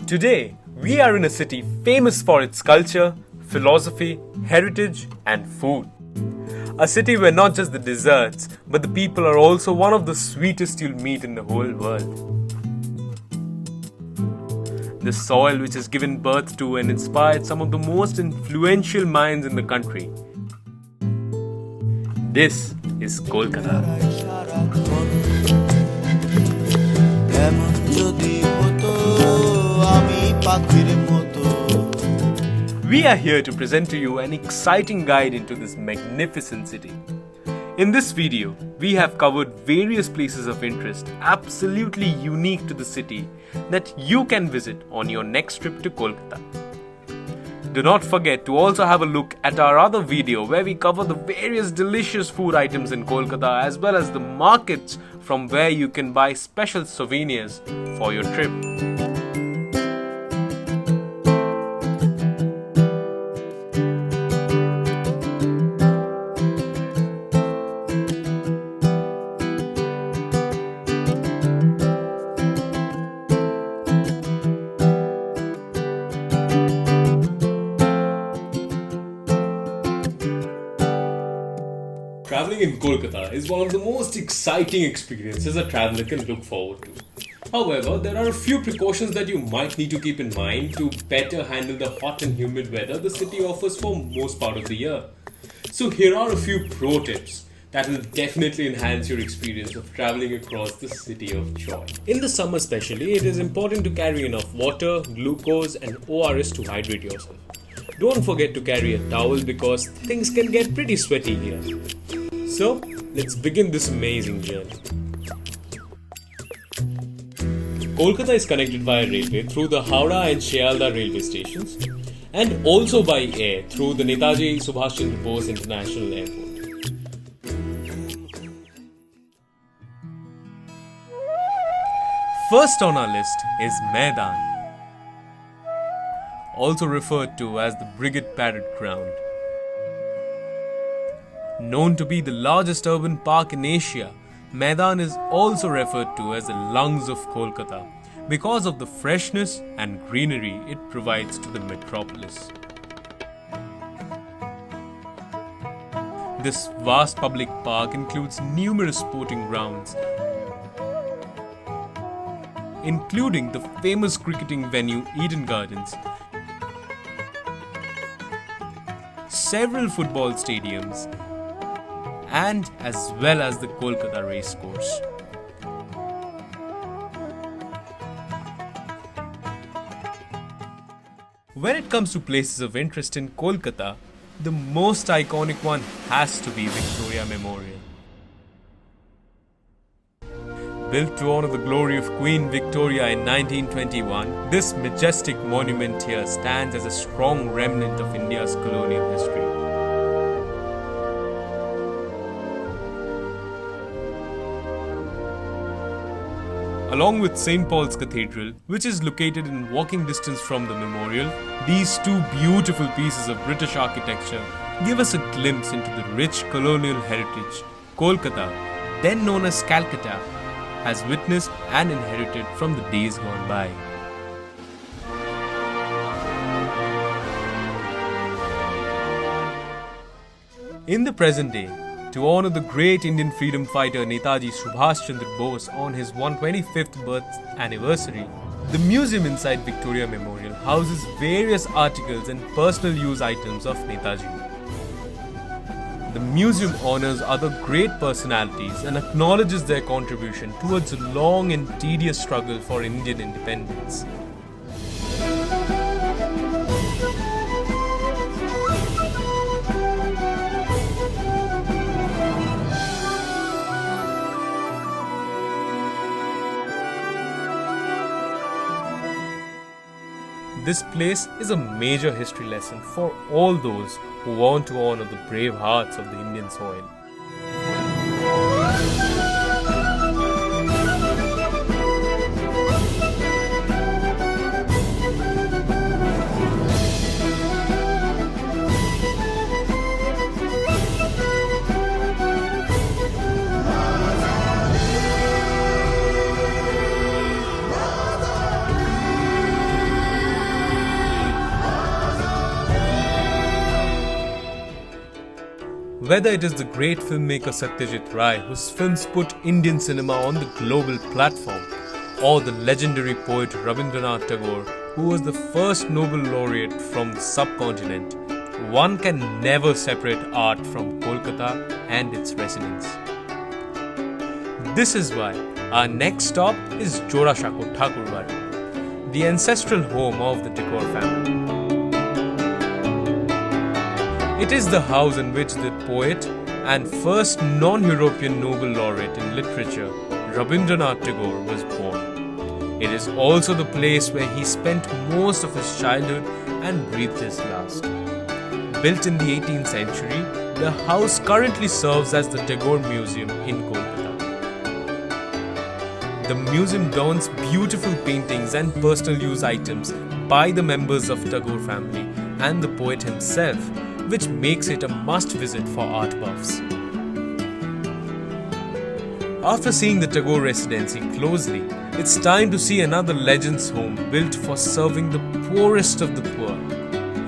Today, we are in a city famous for its culture, philosophy, heritage, and food. A city where not just the desserts, but the people are also one of the sweetest you'll meet in the whole world. The soil which has given birth to and inspired some of the most influential minds in the country. This is Kolkata. We are here to present to you an exciting guide into this magnificent city. In this video, we have covered various places of interest absolutely unique to the city that you can visit on your next trip to Kolkata. Do not forget to also have a look at our other video where we cover the various delicious food items in Kolkata as well as the markets from where you can buy special souvenirs for your trip. Traveling in Kolkata is one of the most exciting experiences a traveler can look forward to. However, there are a few precautions that you might need to keep in mind to better handle the hot and humid weather the city offers for most part of the year. So here are a few pro tips that will definitely enhance your experience of traveling across the city of joy. In the summer especially, it is important to carry enough water, glucose and ORS to hydrate yourself. Don't forget to carry a towel because things can get pretty sweaty here. So, let's begin this amazing journey. Kolkata is connected via railway through the Howrah and Shealda railway stations and also by air through the Netaji Subhash Chandra Bose International Airport. First on our list is Maidan, also referred to as the Brigade Parade Ground. Known to be the largest urban park in Asia, Maidan is also referred to as the lungs of Kolkata because of the freshness and greenery it provides to the metropolis. This vast public park includes numerous sporting grounds, including the famous cricketing venue Eden Gardens, several football stadiums, and as well as the Kolkata racecourse. When it comes to places of interest in Kolkata, the most iconic one has to be Victoria Memorial. Built to honor the glory of Queen Victoria in 1921, this majestic monument here stands as a strong remnant of India's colonial history. Along with St. Paul's Cathedral, which is located in walking distance from the memorial, these two beautiful pieces of British architecture give us a glimpse into the rich colonial heritage Kolkata, then known as Calcutta, has witnessed and inherited from the days gone by. In the present day, to honor the great Indian freedom fighter Netaji Subhash Chandra Bose on his 125th birth anniversary, the museum inside Victoria Memorial houses various articles and personal use items of Netaji. The museum honors other great personalities and acknowledges their contribution towards a long and tedious struggle for Indian independence. This place is a major history lesson for all those who want to honor the brave hearts of the Indian soil. Whether it is the great filmmaker Satyajit Ray, whose films put Indian cinema on the global platform, or the legendary poet Rabindranath Tagore, who was the first Nobel laureate from the subcontinent, one can never separate art from Kolkata and its residents. This is why our next stop is Jorashanko, Thakurbari, the ancestral home of the Tagore family. It is the house in which the poet and first non-European Nobel laureate in literature, Rabindranath Tagore, was born. It is also the place where he spent most of his childhood and breathed his last. Built in the 18th century, the house currently serves as the Tagore Museum in Kolkata. The museum dons beautiful paintings and personal use items by the members of Tagore family and the poet himself, which makes it a must-visit for art buffs. After seeing the Tagore residency closely, it's time to see another legend's home built for serving the poorest of the poor.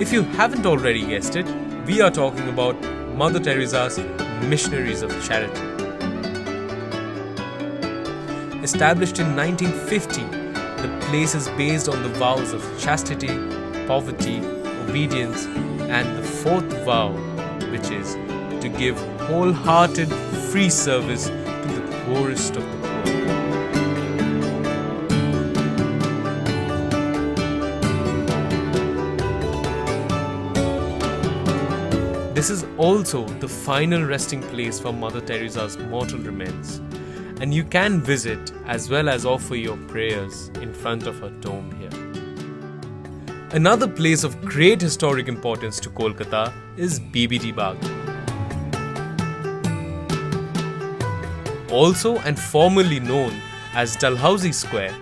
If you haven't already guessed it, we are talking about Mother Teresa's Missionaries of Charity. Established in 1950, the place is based on the vows of chastity, poverty, obedience, and the fourth vow, which is to give wholehearted free service to the poorest of the poor. This is also the final resting place for Mother Teresa's mortal remains, and you can visit as well as offer your prayers in front of her tomb here. Another place of great historic importance to Kolkata is BBD Bagh. Also and formerly known as Dalhousie Square,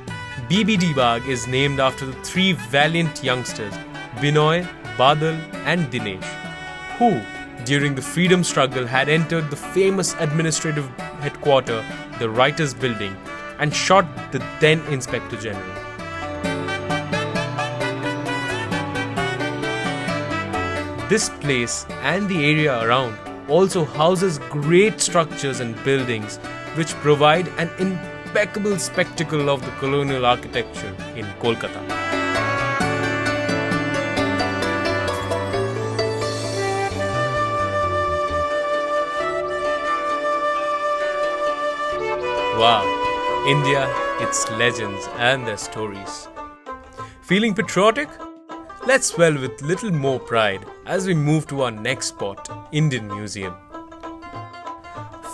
BBD Bagh is named after the three valiant youngsters, Binoy, Badal and Dinesh, who, during the freedom struggle, had entered the famous administrative headquarters, the Writers' Building, and shot the then Inspector General. This place and the area around also houses great structures and buildings which provide an impeccable spectacle of the colonial architecture in Kolkata. Wow, India, its legends and their stories. Feeling patriotic? Let's swell with little more pride as we move to our next spot, Indian Museum.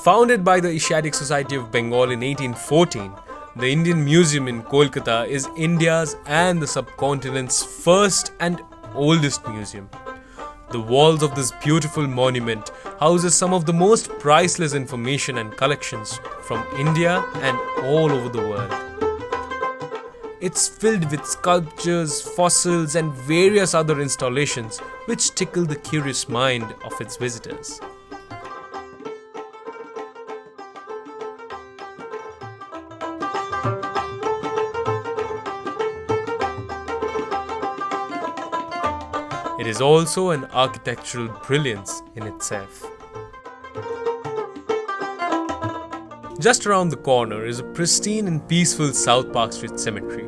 Founded by the Asiatic Society of Bengal in 1814, the Indian Museum in Kolkata is India's and the subcontinent's first and oldest museum. The walls of this beautiful monument houses some of the most priceless information and collections from India and all over the world. It's filled with sculptures, fossils and various other installations which tickle the curious mind of its visitors. It is also an architectural brilliance in itself. Just around the corner is a pristine and peaceful South Park Street Cemetary.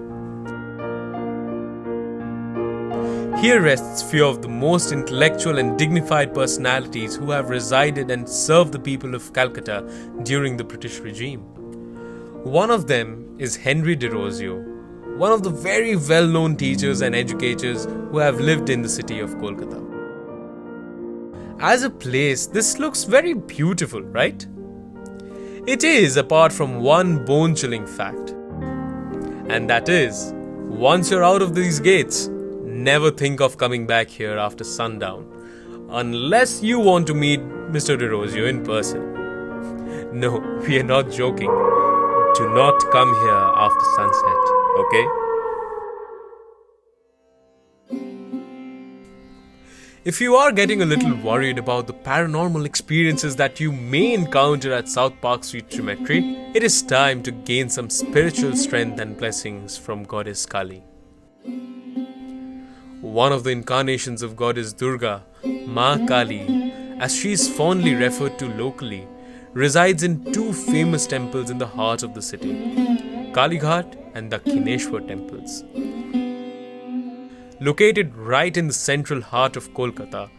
Here rests few of the most intellectual and dignified personalities who have resided and served the people of Calcutta during the British regime. One of them is Henry de Rosio, one of the very well-known teachers and educators who have lived in the city of Kolkata. As a place, this looks very beautiful, right? It is, apart from one bone-chilling fact. And that is, once you're out of these gates, never think of coming back here after sundown, unless you want to meet Mr. De Rosio in person. No, we are not joking. Do not come here after sunset, okay? If you are getting a little worried about the paranormal experiences that you may encounter at South Park Street Cemetery, it is time to gain some spiritual strength and blessings from Goddess Kali. One of the incarnations of Goddess Durga, Ma Kali, as she is fondly referred to locally, resides in two famous temples in the heart of the city, Kalighat and Dakshineshwar temples. Located right in the central heart of Kolkata,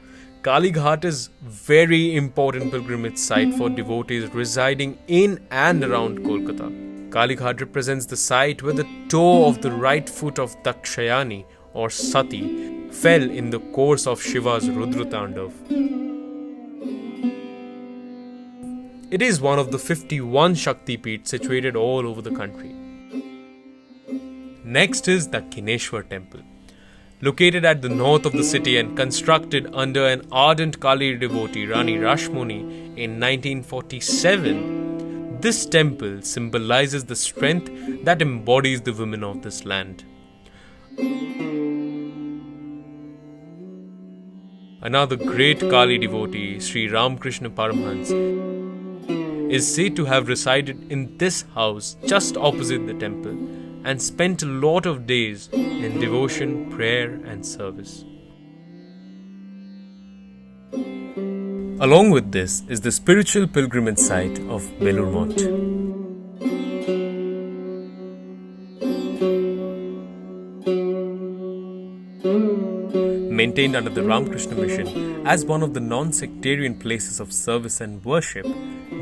Kalighat is a very important pilgrimage site for devotees residing in and around Kolkata. Kalighat represents the site where the toe of the right foot of Dakshayani or Sati fell in the course of Shiva's Rudra Tandav. It is one of the 51 Shakti Peeths situated all over the country. Next is Dakshineshwar Temple. Located at the north of the city and constructed under an ardent Kali devotee Rani Rashmoni in 1947, this temple symbolizes the strength that embodies the women of this land. Another great Kali devotee, Sri Ramakrishna Paramhans, is said to have resided in this house just opposite the temple and spent a lot of days in devotion, prayer and service. Along with this is the spiritual pilgrimage site of Balwant. Maintained under the Ramakrishna Mission as one of the non-sectarian places of service and worship,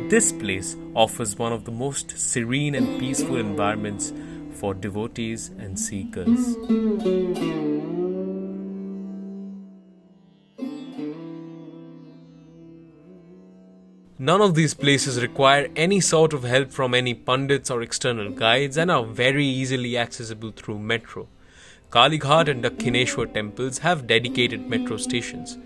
this place offers one of the most serene and peaceful environments for devotees and seekers. None of these places require any sort of help from any pundits or external guides and are very easily accessible through metro. Kalighat and Dakshineshwar temples have dedicated metro stations.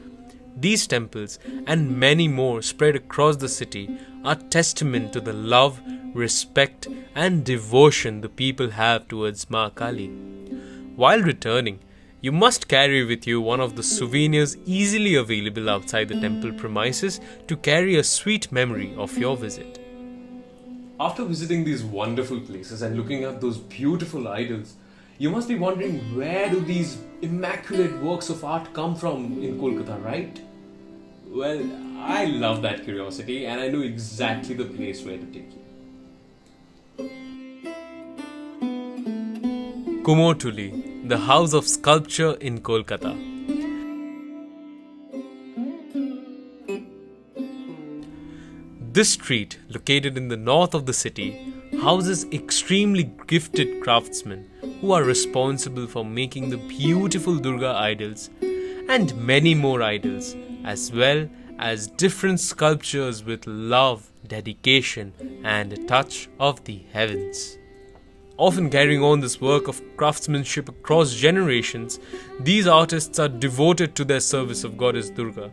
These temples and many more spread across the city are testament to the love, respect and devotion the people have towards Ma Kali. While returning, you must carry with you one of the souvenirs easily available outside the temple premises to carry a sweet memory of your visit. After visiting these wonderful places and looking at those beautiful idols, you must be wondering, where do these immaculate works of art come from in Kolkata, right? Well, I love that curiosity and I know exactly the place where to take you. Kumortuli, the house of sculpture in Kolkata. This street, located in the north of the city, houses extremely gifted craftsmen who are responsible for making the beautiful Durga idols and many more idols, as well as different sculptures with love, dedication and a touch of the heavens. Often carrying on this work of craftsmanship across generations, these artists are devoted to their service of Goddess Durga.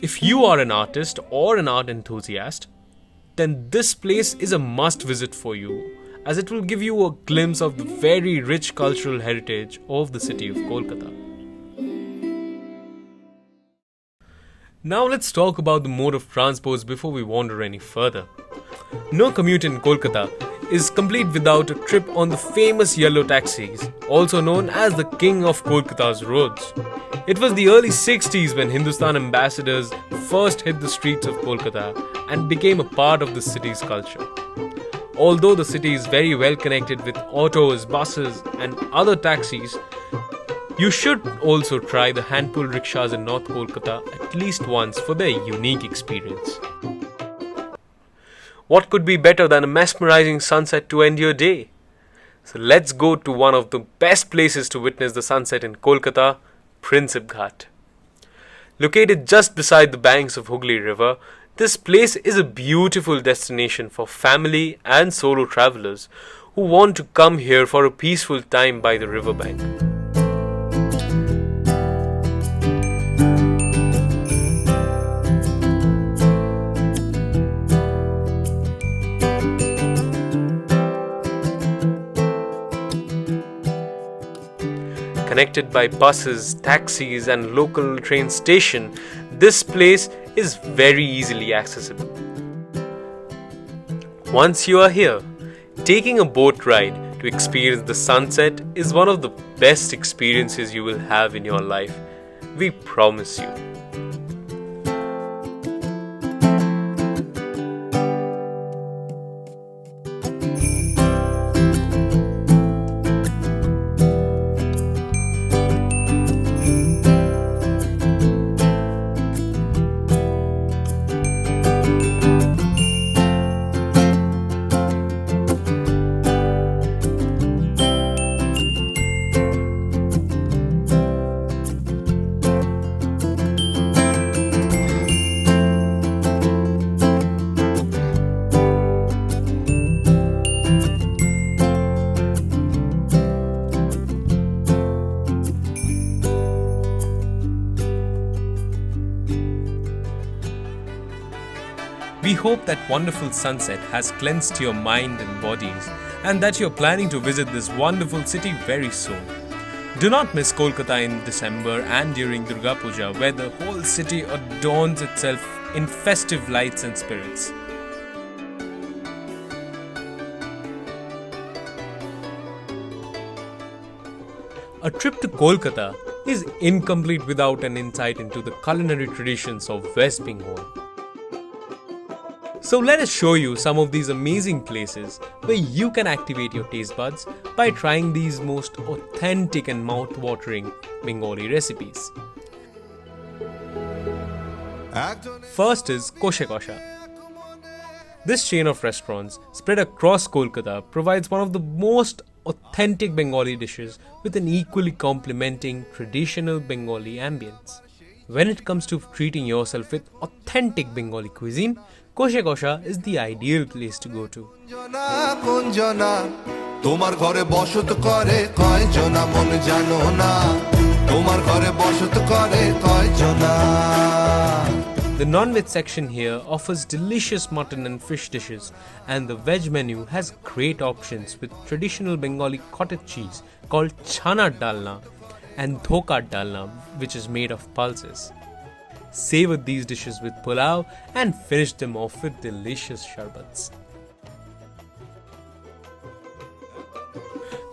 If you are an artist or an art enthusiast, then this place is a must visit for you, as it will give you a glimpse of the very rich cultural heritage of the city of Kolkata. Now let's talk about the mode of transport before we wander any further. No commute in Kolkata is complete without a trip on the famous yellow taxis, also known as the king of Kolkata's roads. It was the early 60s when Hindustan ambassadors first hit the streets of Kolkata and became a part of the city's culture. Although the city is very well connected with autos, buses and other taxis, you should also try the hand-pull rickshaws in North Kolkata at least once for their unique experience. What could be better than a mesmerizing sunset to end your day? So let's go to one of the best places to witness the sunset in Kolkata, Princep Ghats. Located just beside the banks of Hooghly River, this place is a beautiful destination for family and solo travelers who want to come here for a peaceful time by the riverbank. Connected by buses, taxis and local train station, this place is very easily accessible. Once you are here, taking a boat ride to experience the sunset is one of the best experiences you will have in your life. We promise you. hope that wonderful sunset has cleansed your mind and bodies and that you're planning to visit this wonderful city very soon. Do not miss Kolkata in December and during Durga Puja, where the whole city adorns itself in festive lights and spirits. A trip to Kolkata is incomplete without an insight into the culinary traditions of West Bengal. So let us show you some of these amazing places where you can activate your taste buds by trying these most authentic and mouth-watering Bengali recipes. First is Koshe Kosha. This chain of restaurants spread across Kolkata provides one of the most authentic Bengali dishes with an equally complementing traditional Bengali ambience. When it comes to treating yourself with authentic Bengali cuisine, Koshe Kosha is the ideal place to go to. The non-veg section here offers delicious mutton and fish dishes, and the veg menu has great options with traditional Bengali cottage cheese called chana dalna and dhoka dalna, which is made of pulses. Savor these dishes with pulao and finish them off with delicious sharbats.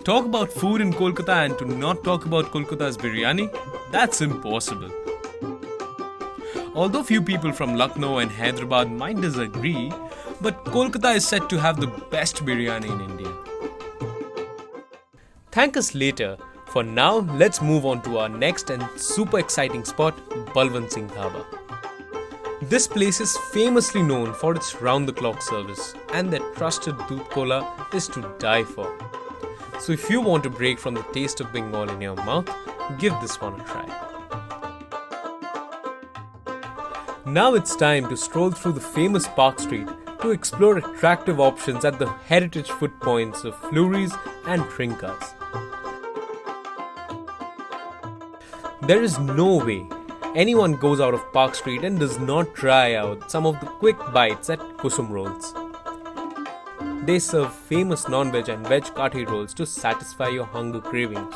Talk about food in Kolkata and to not talk about Kolkata's biryani? That's impossible. Although few people from Lucknow and Hyderabad might disagree, but Kolkata is said to have the best biryani in India. Thank us later. For now, let's move on to our next and super exciting spot, Bulwansingh Dhaba. This place is famously known for its round-the-clock service, and their trusted Doodh Cola is to die for. So if you want to break from the taste of Bengal in your mouth, give this one a try. Now it's time to stroll through the famous Park Street to explore attractive options at the heritage food points of Flurries and Trinkas. There is no way anyone goes out of Park Street and does not try out some of the quick bites at Kusum rolls. They serve famous non-veg and veg Kathi Rolls to satisfy your hunger cravings.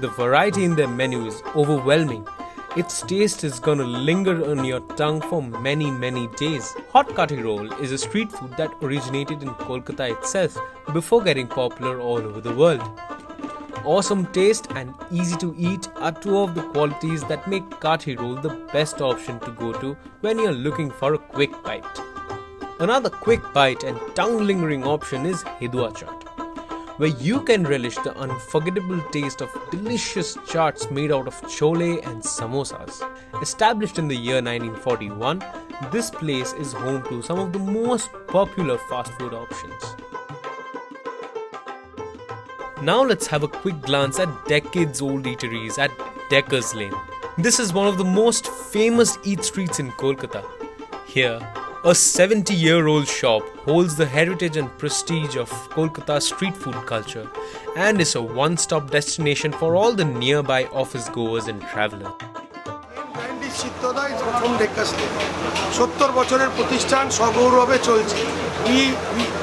The variety in their menu is overwhelming. Its taste is gonna linger on your tongue for many days. Hot Kathi Roll is a street food that originated in Kolkata itself before getting popular all over the world. Awesome taste and easy to eat are two of the qualities that make Kathi Roll the best option to go to when you're looking for a quick bite. Another quick bite and tongue-lingering option is Hidua chaat, where you can relish the unforgettable taste of delicious chaats made out of chole and samosas. Established in the year 1941, this place is home to some of the most popular fast food options. Now let's have a quick glance at decades-old eateries at Decker's Lane. This is one of the most famous eat streets in Kolkata. Here, a 70-year-old shop holds the heritage and prestige of Kolkata street food culture and is a one-stop destination for all the nearby office goers and travelers.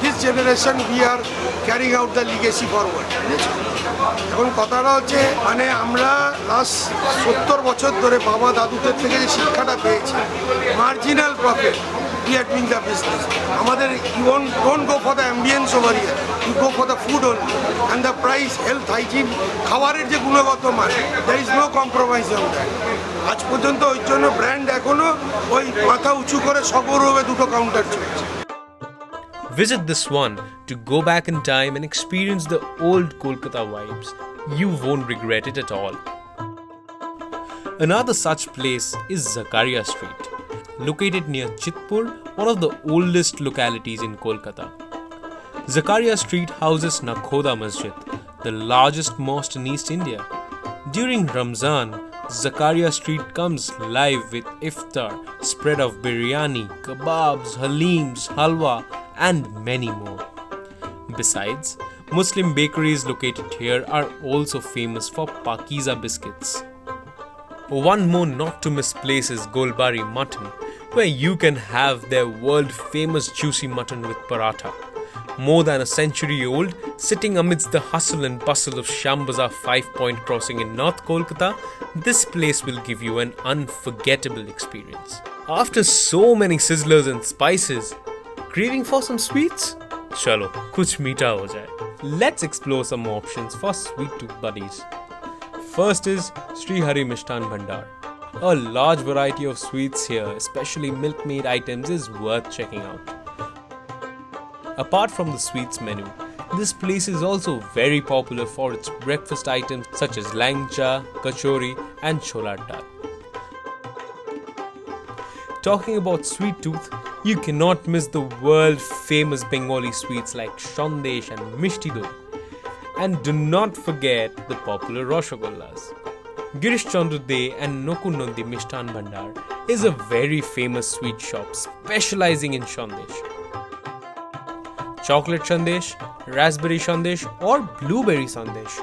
This generation we are carrying out the legacy forward. এখন কথাটা হচ্ছে মানে আমরা last 70 বছর ধরে বাবা দাদুদের থেকে যে শিক্ষাটা পেয়েছি marginal profit we are doing the business. আমাদের you don't go for the ambience over here, you go for the food only and the price, health, hygiene, খাবারের যে গুণগত মান there is no compromise on that. আজ পর্যন্ত ওই জন্য brand এখনো ওই মাথা উঁচু করে সগৌরবে দুটো কাউন্টার চলছে। Visit this one to go back in time and experience the old Kolkata vibes. You won't regret it at all. Another such place is Zakaria Street, located near Chitpur, one of the oldest localities in Kolkata. Zakaria Street houses Nakhoda Masjid, the largest mosque in East India. During Ramzan, Zakaria Street comes live with iftar, spread of biryani, kebabs, haleems, halwa, and many more. Besides, Muslim bakeries located here are also famous for Pakiza biscuits. One more not to miss place is Goldbarry Mutton, where you can have their world famous juicy mutton with paratha. More than a century old, sitting amidst the hustle and bustle of Shambazar 5-point crossing in North Kolkata, this place will give you an unforgettable experience. After so many sizzlers and spices, craving for some sweets? Chalo, kuch meeta ho jaye. Let's explore some options for sweet tooth buddies. First is Sri Hari Mishtann Bhandar. A large variety of sweets here, especially milk-made items, is worth checking out. Apart from the sweets menu, this place is also very popular for its breakfast items such as langcha, kachori and chola dal. Talking about sweet tooth, you cannot miss the world famous Bengali sweets like Sandesh and Mishti Doi. And do not forget the popular Rosogollas. Girish Chandra De and Nakur Nandi Mishtann Bhandar is a very famous sweet shop specializing in Sandesh. Chocolate Sandesh, Raspberry Sandesh or Blueberry Sandesh.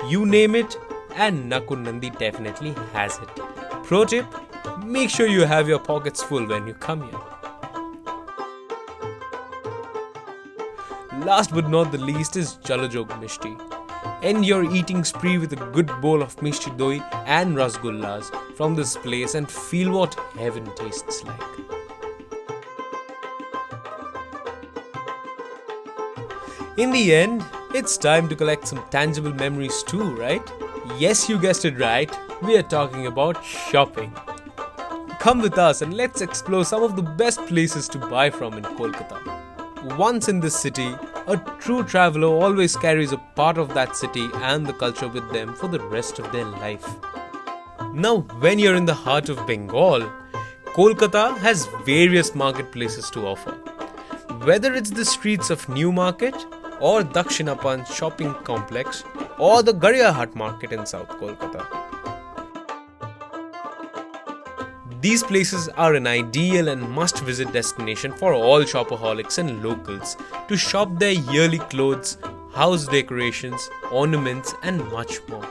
You name it and Nakur Nandi definitely has it. Pro tip, make sure you have your pockets full when you come here. Last but not the least is Jalajog Mishti. End your eating spree with a good bowl of Mishti Doi and Rasgullas from this place and feel what heaven tastes like. In the end, it's time to collect some tangible memories too, right? Yes, you guessed it right. We are talking about shopping. Come with us and let's explore some of the best places to buy from in Kolkata. Once in this city, a true traveller always carries a part of that city and the culture with them for the rest of their life. Now, when you're in the heart of Bengal, Kolkata has various marketplaces to offer. Whether it's the streets of New Market or Dakshinapan shopping complex or the Garyahat market in South Kolkata. These places are an ideal and must-visit destination for all shopaholics and locals to shop their yearly clothes, house decorations, ornaments and much more.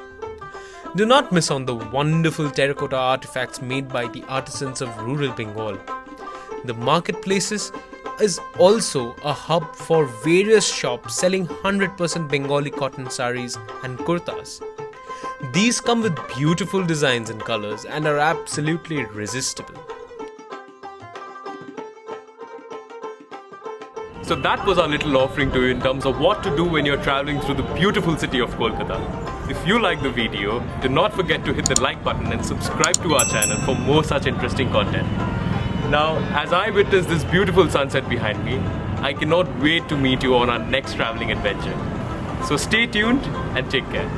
Do not miss on the wonderful terracotta artifacts made by the artisans of rural Bengal. The marketplaces is also a hub for various shops selling 100% Bengali cotton saris and kurtas. These come with beautiful designs and colors and are absolutely irresistible. So that was our little offering to you in terms of what to do when you're traveling through the beautiful city of Kolkata. If you like the video, do not forget to hit the like button and subscribe to our channel for more such interesting content. Now, as I witness this beautiful sunset behind me, I cannot wait to meet you on our next traveling adventure. So stay tuned and take care.